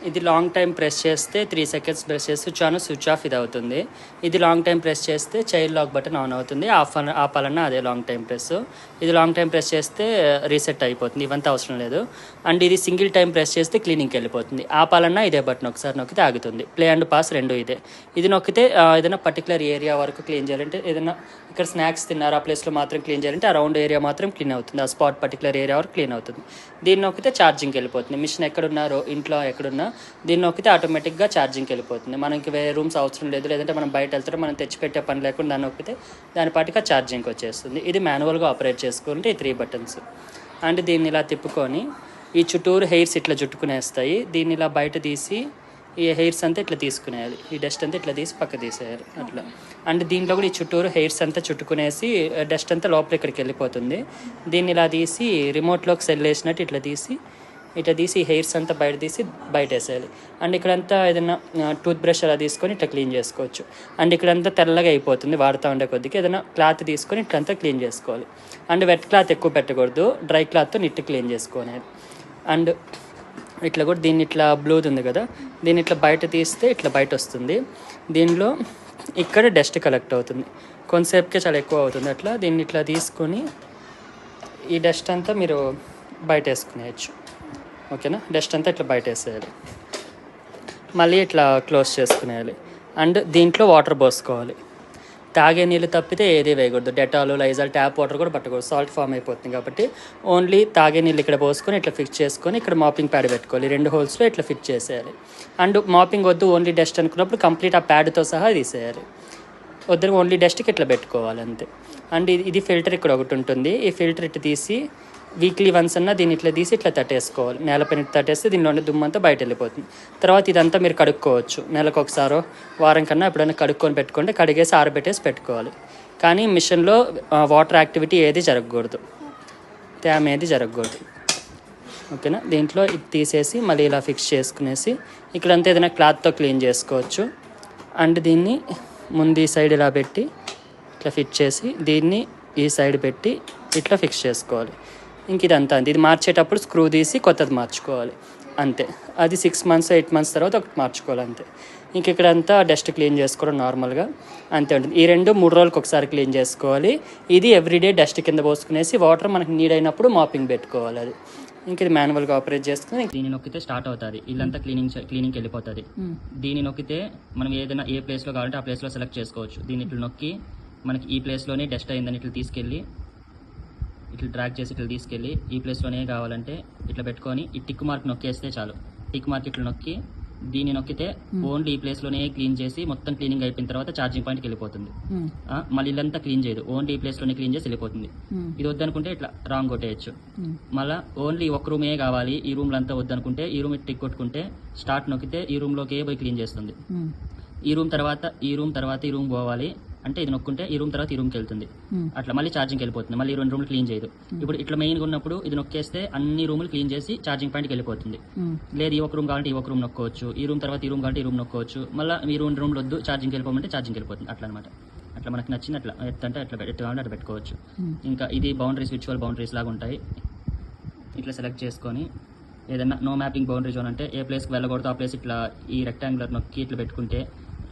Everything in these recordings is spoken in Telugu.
ఇది లాంగ్ టైం ప్రెస్ చేస్తే 3 సెకండ్స్ ప్రెస్ చేస్తే స్విచ్ ఆఫ్ ఇది అవుతుంది. ఇది లాంగ్ టైం ప్రెస్ చేస్తే చైల్డ్ లాక్ బటన్ ఆన్ అవుతుంది. ఆపాలన్నా అదే లాంగ్ టైం ప్రెస్. ఇది లాంగ్ టైం ప్రెస్ చేస్తే రీసెట్ అయిపోతుంది. ఇవంతా అవసరం లేదు. అండ్ ఇది సింగిల్ టైం ప్రెస్ చేస్తే క్లీనింగ్కి వెళ్ళిపోతుంది. ఆపాలన్నా ఇదే బటన్ ఒకసారి నొక్కితే ఆగుతుంది. ప్లే అండ్ పాస్ రెండు ఇదే. ఇది నొక్కితే ఏదైనా పర్టికులర్ ఏరియా వరకు క్లీన్ చేయాలంటే, ఏదైనా ఇక్కడ స్నాక్స్ తిన్నారు ఆ ప్లేస్లో మాత్రం క్లీన్ చేయాలంటే ఆ రౌండ్ ఏరియా మాత్రం క్లీన్ అవుతుంది. ఆ స్పాట్ పర్టికులర్ ఏరియా వరకు క్లీన్ అవుతుంది. దీన్ని నొక్కితే ఛార్జింగ్కి వెళ్ళిపోతుంది. మిషన్ ఎక్కడున్నారో ఇంట్లో ఎక్కడున్నా దీన్ని నొక్కితే ఆటోమేటిక్గా ఛార్జింగ్కి వెళ్ళిపోతుంది. మనకి వేరే రూమ్స్ అవసరం లేదు. లేదంటే మనం బయట వెళ్తాం, మనం తెచ్చిపెట్టే పని లేకుండా దాన్ని నొక్కితే దాని పాటిగా ఛార్జింగ్కి వచ్చేస్తుంది. ఇది మాన్యువల్గా ఆపరేట్ చేసుకుంటే ఈ 3 బటన్స్. అండ్ దీన్ని ఇలా తిప్పుకొని ఈ చుట్టూరు హెయిర్స్ ఇట్లా చుట్టుకునేస్తాయి. దీన్ని ఇలా బయట తీసి ఈ హెయిర్స్ అంతా ఇట్లా తీసుకునేయాలి. ఈ డస్ట్ అంతా ఇట్లా తీసి పక్క తీసేయాలి అట్లా. అండ్ దీంట్లో కూడా ఈ చుట్టూరు హెయిర్స్ అంతా చుట్టుకునేసి డస్ట్ అంతా లోపల ఇక్కడికి వెళ్ళిపోతుంది. దీన్ని ఇలా తీసి రిమోట్లోకి సెల్ వేసినట్టు ఇట్లా తీసి హెయిర్స్ అంతా బయట వేసేయాలి. అండ్ ఇక్కడంతా ఏదైనా టూత్ బ్రష్ అలా తీసుకొని ఇట్లా క్లీన్ చేసుకోవచ్చు. అండ్ ఇక్కడంతా తెల్లగా అయిపోతుంది వాడుతూ ఉండే కొద్దిగా. ఏదైనా క్లాత్ తీసుకొని ఇట్లంతా క్లీన్ చేసుకోవాలి. అండ్ వెట్ క్లాత్ ఎక్కువ పెట్టకూడదు, డ్రై క్లాత్తో నీట్ క్లీన్ చేసుకోవాలి. అండ్ ఇట్లా కూడా దీన్ని ఇట్లా బ్లూది ఉంది కదా, దీన్ని ఇట్లా బయట తీస్తే ఇట్లా బయట వస్తుంది. దీనిలో ఇక్కడ డస్ట్ కలెక్ట్ అవుతుంది. కొంతసేపుకే చాలా ఎక్కువ అవుతుంది. అట్లా దీన్ని ఇట్లా తీసుకొని ఈ డస్ట్ అంతా మీరు బయట వేసుకునేయచ్చు. ఓకేనా, డస్ట్ అంతా ఇట్లా బయట వేసేయాలి. మళ్ళీ ఇట్లా క్లోజ్ చేసుకునేయాలి. అండ్ దీంట్లో వాటర్ పోసుకోవాలి. తాగే నీళ్ళు తప్పితే ఏది వేయకూడదు. డెటాల్, లైజాల్, ట్యాప్ వాటర్ కూడా పట్టకూడదు, సాల్ట్ ఫామ్ అయిపోతుంది కాబట్టి. ఓన్లీ తాగే నీళ్ళు ఇక్కడ పోసుకొని ఇట్లా ఫిక్స్ చేసుకొని ఇక్కడ మాపింగ్ ప్యాడ్ పెట్టుకోవాలి. 2 హోల్స్లో ఇట్లా ఫిట్ చేసేయాలి. అండ్ మాపింగ్ వద్దు ఓన్లీ డస్ట్ అనుకున్నప్పుడు కంప్లీట్ ఆ ప్యాడ్తో సహా తీసేయాలి. వద్దు ఓన్లీ డస్ట్కి ఇట్లా పెట్టుకోవాలి అంతే. అండ్ ఇది ఫిల్టర్ ఇక్కడ ఒకటి ఉంటుంది. ఈ ఫిల్టర్ ఇట్లా తీసి వీక్లీ వన్స్ అన్నా దీన్ని ఇట్లా తీసి ఇట్లా తట్టేసుకోవాలి. నేలపైన తట్టేస్తే దీనిలోని దుమ్మంతా బయట వెళ్ళిపోతుంది. తర్వాత ఇదంతా మీరు కడుక్కోవచ్చు. నెలకు ఒకసారో వారం కన్నా ఎప్పుడైనా కడుక్కొని పెట్టుకుంటే కడిగేసి ఆరబెట్టేసి పెట్టుకోవాలి. కానీ మిషన్లో వాటర్ యాక్టివిటీ ఏది జరగకూడదు, తేమ ఏది జరగకూడదు. ఓకేనా, దీంట్లో ఇది తీసేసి మళ్ళీ ఇలా ఫిక్స్ చేసుకునేసి ఇక్కడంతా ఏదైనా క్లాత్తో క్లీన్ చేసుకోవచ్చు. అండ్ దీన్ని ముందు ఈ సైడ్ ఇలా పెట్టి ఇట్లా ఫిట్ చేసి దీన్ని ఈ సైడ్ పెట్టి ఇట్లా ఫిక్స్ చేసుకోవాలి. ఇంక ఇదంతా అంతే. ఇది మార్చేటప్పుడు స్క్రూ తీసి కొత్తది మార్చుకోవాలి అంతే. అది 6 months 8 months తర్వాత ఒకటి మార్చుకోవాలి అంతే. ఇంక ఇక్కడంతా డస్ట్ క్లీన్ చేసుకోవడం నార్మల్గా అంతే ఉంటుంది. ఈ 2-3 రోజులకు ఒకసారి క్లీన్ చేసుకోవాలి. ఇది ఎవ్రీడే డస్ట్ కింద పోసుకునేసి వాటర్ మనకి నీడ్ అయినప్పుడు మాపింగ్ పెట్టుకోవాలి. అది ఇంక ఇది మాన్యువల్గా ఆపరేట్ చేసుకుని దీన్ని నొక్కితే స్టార్ట్ అవుతుంది. ఇల్లంతా క్లీనింగ్కి వెళ్ళిపోతుంది. దీన్ని నొక్కితే మనం ఏదైనా ఏ ప్లేస్లో కావాలంటే ఆ ప్లేస్లో సెలెక్ట్ చేసుకోవచ్చు. దీన్ని ఇట్లా నొక్కి మనకి ఈ ప్లేస్లోనే డస్ట్ అయిందని ఇట్లా తీసుకెళ్ళి ఇట్లా డ్రాగ్ చేసి ఇట్లా తీసుకెళ్ళి ఈ ప్లేస్లోనే కావాలంటే ఇట్లా పెట్టుకొని ఈ టిక్ మార్క్ నొక్కేస్తే చాలు. టిక్ మార్క్ ఇట్లా నొక్కి దీన్ని నొక్కితే ఓన్లీ ఈ ప్లేస్లోనే క్లీన్ చేసి మొత్తం క్లీనింగ్ అయిపోయిన తర్వాత ఛార్జింగ్ పాయింట్కి వెళ్ళిపోతుంది. మళ్ళీ ఇల్లంతా క్లీన్ చేయదు, ఓన్లీ ఈ ప్లేస్లోనే క్లీన్ చేసి వెళ్ళిపోతుంది. ఇది వద్దనుకుంటే ఇట్లా రాంగ్ కొట్టేయచ్చు. మళ్ళీ ఓన్లీ ఒక రూమే కావాలి, ఈ రూమ్లో అంతా వద్దనుకుంటే ఈ రూమ్ టిక్ కొట్టుకుంటే స్టార్ట్ నొక్కితే ఈ రూమ్లోకి పోయి క్లీన్ చేస్తుంది. ఈ రూమ్ తర్వాత ఈ రూమ్ పోవాలి అంటే ఇది నొక్కుంటే ఈ రూమ్ తర్వాత ఈ రూమ్కి వెళ్తుంది. అట్లా మళ్ళీ ఛార్జింగ్కి వెళ్ళిపోతుంది. మళ్ళీ 2 రూమ్లు క్లీన్ చేయదు. ఇప్పుడు ఇట్లా మెయిన్గా ఉన్నప్పుడు ఇది నొక్కేస్తే అన్ని రూములు క్లీన్ చేసి ఛార్జింగ్ పాయింట్కి వెళ్ళిపోతుంది. లేదు ఈ ఒక రూమ్ కావాలంటే ఈ ఒక రూమ్ నొక్కోవచ్చు, ఈ రూమ్ తర్వాత ఈ రూమ్ కావాలంటే ఈ రూమ్ నొక్కోవచ్చు. మళ్ళీ ఈ 2 రూమ్లు వద్దు ఛార్జింగ్కి వెళ్ళిపోమంటే ఛార్జింగ్కి వెళ్ళిపోతుంది. అట్లా అనమాట. అట్లా మనకి నచ్చింది అట్లా ఎత్తంటే అట్లా కావాలంటే అట్లా పెట్టుకోవచ్చు. ఇంకా ఇది బౌండరీస్, విర్చువల్ బౌండరీస్ లాగా ఉంటాయి. ఇట్లా సెలెక్ట్ చేసుకొని ఏదైనా నో మ్యాపింగ్ బౌండరీ జోన్ అంటే ఏ ప్లేస్కి వెళ్ళకూడదు ఆ ప్లేస్ ఇట్లా ఈ రెక్టాంగులర్ నొక్కి ఇట్లా పెట్టుకుంటే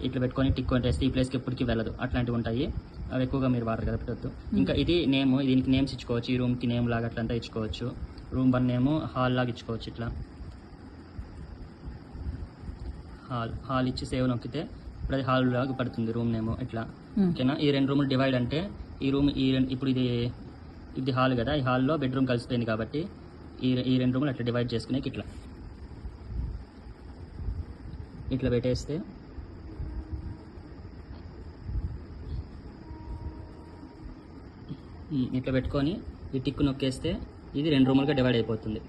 ఇట్లా పెట్టుకొని టిక్ కొట్టేస్తే ఈ ప్లేస్కి ఎప్పటికీ వెళ్ళదు. అట్లాంటివి ఉంటాయి. అవి ఎక్కువగా మీరు వాడరు కదా, పెట్టద్దు. ఇంకా ఇది నేమ్, దీనికి నేమ్స్ ఇచ్చుకోవచ్చు. ఈ రూమ్కి నేమ్ లాగా అట్లంతా ఇచ్చుకోవచ్చు. రూమ్ 1 నేమ్ హాల్ లాగా ఇచ్చుకోవచ్చు. ఇట్లా హాల్ ఇచ్చి సేవ్ నొక్కితే ఇప్పుడు అది హాల్ లాగా పడుతుంది రూమ్ నేమ్ ఇట్లా. ఓకేనా, ఈ 2 రూములు డివైడ్ అంటే ఈ రూమ్ ఇప్పుడు ఇది హాల్ కదా, ఈ హాల్లో బెడ్రూమ్ కలిసిపోయింది కాబట్టి ఈ 2 రూములు అట్లా డివైడ్ చేసుకునే ఇట్లా పెట్టేస్తే ఇట్లా పెట్టుకొని ఈ టిక్ నొక్కేస్తే ఇది 2 రూములుగా డివైడ్ అయిపోతుంది.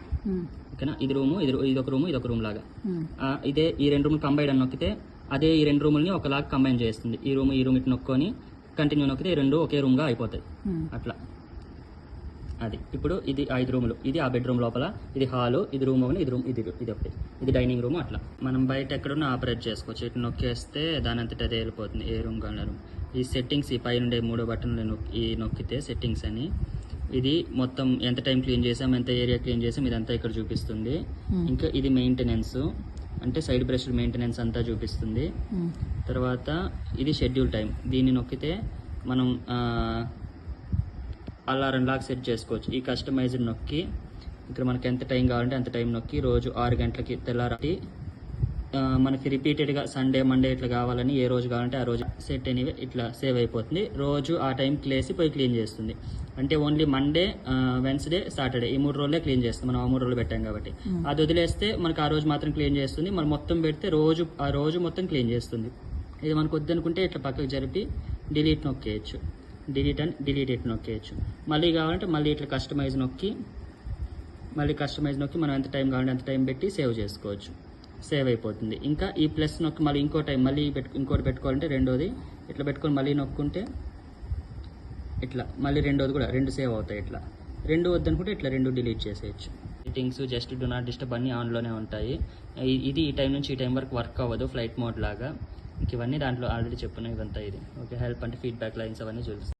ఓకేనా, ఇది ఒక రూము ఇది ఒక రూమ్ లాగా. ఇదే ఈ 2 రూములు కంబైన్ అని నొక్కితే అదే ఈ 2 రూములని ఒకలాగా కంబైన్ చేస్తుంది. ఈ రూమ్ ఇటు నొక్కొని కంటిన్యూ నొక్కితే ఈ 2 ఒకే రూమ్గా అయిపోతాయి. అట్లా అది. ఇప్పుడు ఇది 5 రూములు, ఇది ఆ బెడ్రూమ్ లోపల, ఇది హాలు, ఇది రూమ్ 1, ఇది రూమ్ ఇది ఒకటి, ఇది డైనింగ్ రూమ్. అట్లా మనం బయట ఎక్కడున్నా ఆపరేట్ చేసుకోవచ్చు. ఇటు నొక్కేస్తే దాని అంతటా అదే వెళ్ళిపోతుంది ఏ రూమ్ కానీ రూమ్. ఈ సెట్టింగ్స్ ఈ పైనుండే 3 బటన్లు నొక్కితే సెట్టింగ్స్ అని ఇది మొత్తం ఎంత టైం క్లీన్ చేసాం, ఎంత ఏరియా క్లీన్ చేసాం, ఇదంతా ఇక్కడ చూపిస్తుంది. ఇంకా ఇది మెయింటెనెన్స్, అంటే సైడ్ బ్రష్ మెయింటెనెన్స్ అంతా చూపిస్తుంది. తర్వాత ఇది షెడ్యూల్ టైం. దీన్ని నొక్కితే మనం అలారం లాగా సెట్ చేసుకోవచ్చు. ఈ కస్టమైజ్డ్ నొక్కి ఇక్కడ మనకి ఎంత టైం కావాలంటే అంత టైం నొక్కి రోజు 6 గంటలకి తెల్లారి మనకి రిపీటెడ్గా సండే మండే ఇట్లా కావాలని ఏ రోజు కావాలంటే ఆ రోజు సెట్ ఎనీవే ఇట్లా సేవ్ అయిపోతుంది. రోజు ఆ టైంకి లేసి పోయి క్లీన్ చేస్తుంది. అంటే ఓన్లీ మండే, వెన్స్డే, సాటర్డే ఈ 3 రోజులే క్లీన్ చేస్తుంది. మనం ఆ 3 రోజులు పెట్టాం కాబట్టి అది వదిలేస్తే మనకి ఆ రోజు మాత్రం క్లీన్ చేస్తుంది. మనం మొత్తం పెడితే ఆ రోజు మొత్తం క్లీన్ చేస్తుంది. ఇది మనకు వద్దనుకుంటే ఇట్లా పక్కకు జరిపి డిలీట్ నొక్కేయచ్చు. డిలీట్ ఇట్ నొక్కేయచ్చు. మళ్ళీ కావాలంటే మళ్ళీ ఇట్లా కస్టమైజ్ నొక్కి మనం ఎంత టైం కావాలంటే అంత టైం పెట్టి సేవ్ చేసుకోవచ్చు. సేవ్ అయిపోతుంది. ఇంకా ఈ ప్లస్ నొక్కి మళ్ళీ ఇంకో టైం ఇంకోటి పెట్టుకోవాలంటే రెండోది ఇట్లా పెట్టుకొని మళ్ళీ నొక్కుంటే ఇట్లా మళ్ళీ రెండోది కూడా 2 సేవ్ అవుతాయి. ఇట్లా 2 వద్దనుకుంటే ఇట్లా 2 డిలీట్ చేసేయచ్చు. Settings just do not disturb అన్నీ ఆన్లోనే ఉంటాయి. ఇది ఈ టైం నుంచి ఈ టైం వరకు వర్క్ అవ్వదు ఫ్లైట్ మోడ్ లాగా. ఇవన్నీ దాంట్లో ఆల్రెడీ చెప్పున్నాయి. ఇవంతా ఇది ఓకే. హెల్ప్ అంటే ఫీడ్బ్యాక్ లైన్స్ అవన్నీ చూపిస్తాయి.